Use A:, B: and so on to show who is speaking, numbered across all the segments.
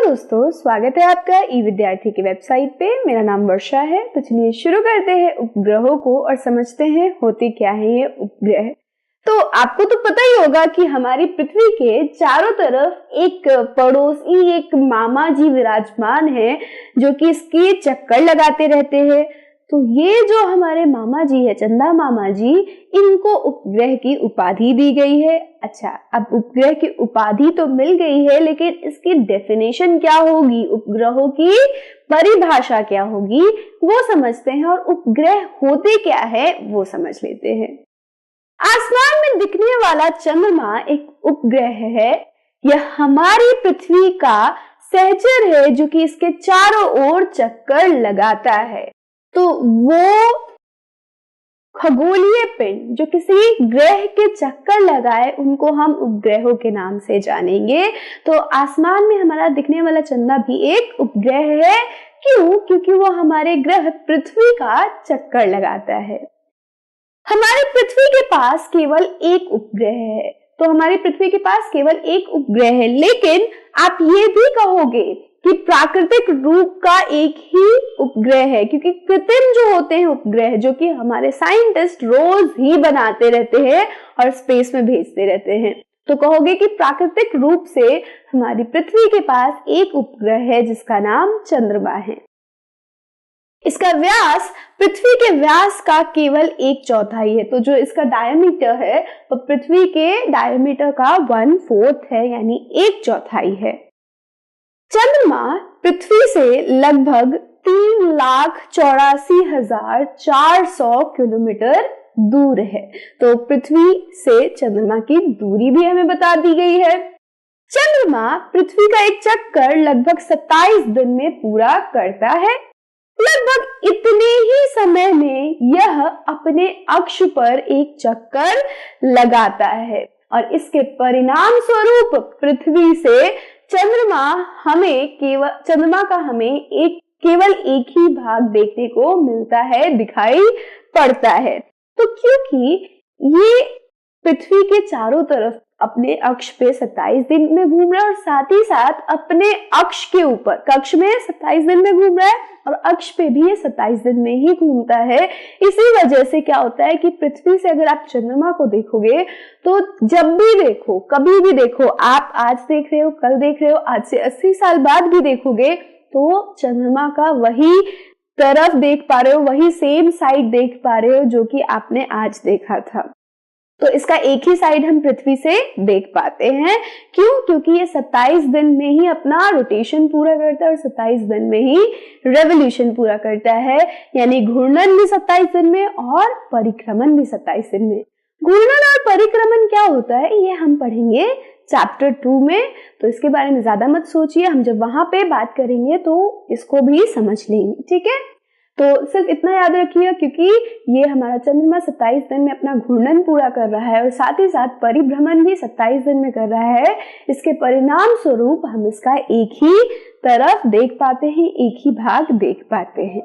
A: दोस्तों, स्वागत है आपका ई विद्यार्थी की वेबसाइट पे। मेरा नाम वर्षा है। तो चलिए शुरू करते हैं उपग्रहों को और समझते हैं होते क्या है ये उपग्रह। तो आपको तो पता ही होगा कि हमारी पृथ्वी के चारों तरफ एक पड़ोसी, एक मामा जी विराजमान है जो कि इसके चक्कर लगाते रहते हैं। तो ये जो हमारे मामा जी है, चंदा मामा जी, इनको उपग्रह की उपाधि दी गई है। अच्छा, अब उपग्रह की उपाधि तो मिल गई है, लेकिन इसकी डेफिनेशन क्या होगी, उपग्रहों की परिभाषा क्या होगी, वो समझते हैं। और उपग्रह होते क्या है वो समझ लेते हैं। आसमान में दिखने वाला चंद्रमा एक उपग्रह है। यह हमारी पृथ्वी का सहचर है जो कि इसके चारों ओर चक्कर लगाता है। तो वो खगोलीय पिंड जो किसी ग्रह के चक्कर लगाए उनको हम उपग्रहों के नाम से जानेंगे। तो आसमान में हमारा दिखने वाला चंदा भी एक उपग्रह है। क्यों? क्योंकि वो हमारे ग्रह पृथ्वी का चक्कर लगाता है। हमारी पृथ्वी के पास केवल एक उपग्रह है। तो हमारी पृथ्वी के पास केवल एक उपग्रह है, लेकिन आप ये भी कहोगे कि प्राकृतिक रूप का एक ही उपग्रह है, क्योंकि कृत्रिम जो होते हैं उपग्रह, जो कि हमारे साइंटिस्ट रोज ही बनाते रहते हैं और स्पेस में भेजते रहते हैं, तो कहोगे कि प्राकृतिक रूप से हमारी पृथ्वी के पास एक उपग्रह है जिसका नाम चंद्रमा है। इसका व्यास पृथ्वी के व्यास का केवल 1/4 है। तो जो इसका डायमीटर है वो पृथ्वी के डायमीटर का 1/4 है, यानी 1/4 है। चंद्रमा पृथ्वी से लगभग 3,84,400 किलोमीटर दूर है। तो पृथ्वी से चंद्रमा की दूरी भी हमें बता दी गई है। चंद्रमा पृथ्वी का एक चक्कर लगभग 27 दिन में पूरा करता है। लगभग इतने ही समय में यह अपने अक्ष पर एक चक्कर लगाता है और इसके परिणाम स्वरूप पृथ्वी से चंद्रमा का हमें केवल एक ही भाग देखने को मिलता है, दिखाई पड़ता है। तो क्योंकि ये पृथ्वी के चारों तरफ अपने अक्ष पे 27 दिन में घूम रहा है और साथ ही साथ अपने अक्ष के ऊपर, कक्ष में 27 दिन में घूम रहा है और अक्ष पे भी ये 27 दिन में ही घूमता है। इसी वजह से क्या होता है कि पृथ्वी से अगर आप चंद्रमा को देखोगे तो जब भी देखो, कभी भी देखो, आप आज देख रहे हो, कल देख रहे हो, आज से 80 साल बाद भी देखोगे तो चंद्रमा का वही तरफ देख पा रहे हो, वही सेम साइड देख पा रहे हो जो कि आपने आज देखा था। तो इसका एक ही साइड हम पृथ्वी से देख पाते हैं। क्यों? क्योंकि ये 27 दिन में ही अपना रोटेशन पूरा करता है और 27 दिन में ही रेवोल्यूशन पूरा करता है, यानी घूर्णन भी 27 दिन में और परिक्रमण भी 27 दिन में। घूर्णन और परिक्रमण क्या होता है ये हम पढ़ेंगे चैप्टर 2 में, तो इसके बारे में ज्यादा मत सोचिए, हम जब वहां पे बात करेंगे तो इसको भी समझ लेंगे, ठीक है। तो सिर्फ इतना याद रखिए, क्योंकि ये हमारा चंद्रमा 27 दिन में अपना घूर्णन पूरा कर रहा है और साथ ही साथ परिभ्रमण भी 27 दिन में कर रहा है। इसके परिणाम स्वरूप हम इसका एक ही तरफ देख पाते हैं, एक ही भाग देख पाते हैं।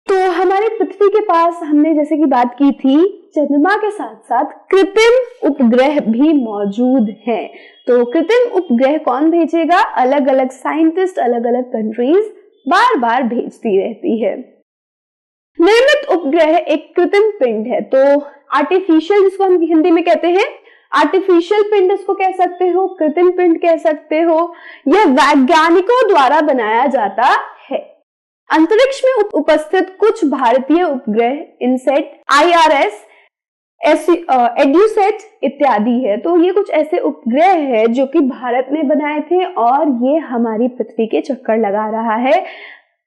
A: तो हमारे पृथ्वी के पास हमने जैसे कि बात की थी, चंद्रमा के साथ साथ कृत्रिम उपग्रह भी मौजूद हैं। तो कृत्रिम उपग्रह कौन भेजेगा? अलग अलग साइंटिस्ट, अलग अलग कंट्रीज बार बार भेजती रहती है। निर्मित उपग्रह एक कृत्रिम पिंड है। तो आर्टिफिशियल, जिसको हम हिंदी में कहते हैं आर्टिफिशियल पिंड, इसको कह सकते हो, कृत्रिम पिंड कह सकते हो। यह वैज्ञानिकों द्वारा बनाया जाता है। अंतरिक्ष में उपस्थित कुछ भारतीय उपग्रह इनसेट, IRS, एड्यूसेट इत्यादि है। तो ये कुछ ऐसे उपग्रह है जो कि भारत ने बनाए थे और ये हमारी पृथ्वी के चक्कर लगा रहा है।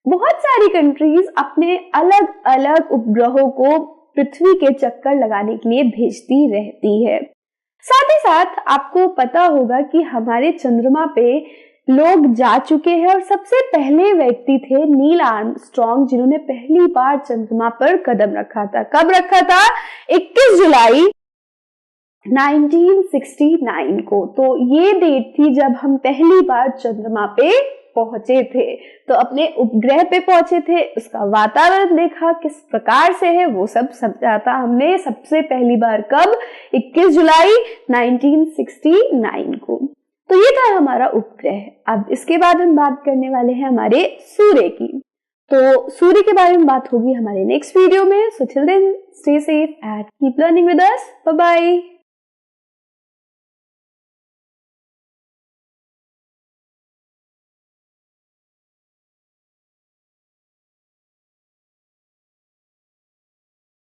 A: बहुत सारी कंट्रीज अपने अलग अलग उपग्रहों को पृथ्वी के चक्कर लगाने के लिए भेजती रहती है। साथ ही साथ आपको पता होगा कि हमारे चंद्रमा पे लोग जा चुके हैं और सबसे पहले व्यक्ति थे नील आर्मस्ट्रॉन्ग, जिन्होंने पहली बार चंद्रमा पर कदम रखा था। कब रखा था? 21 जुलाई 1969 को। तो ये डेट थी जब हम पहली बार चंद्रमा पे पहुंचे थे। तो अपने उपग्रह पे पहुंचे थे, उसका वातावरण देखा किस प्रकार से है, वो सब समझा था हमने सबसे पहली बार। कब? 21 जुलाई 1969 को। तो ये था हमारा उपग्रह। अब इसके बाद हम बात करने वाले हैं हमारे सूर्य की। तो सूर्य के बारे में बात होगी हमारे नेक्स्ट वीडियो में। So till then stay safe and keep learning with us. Bye bye.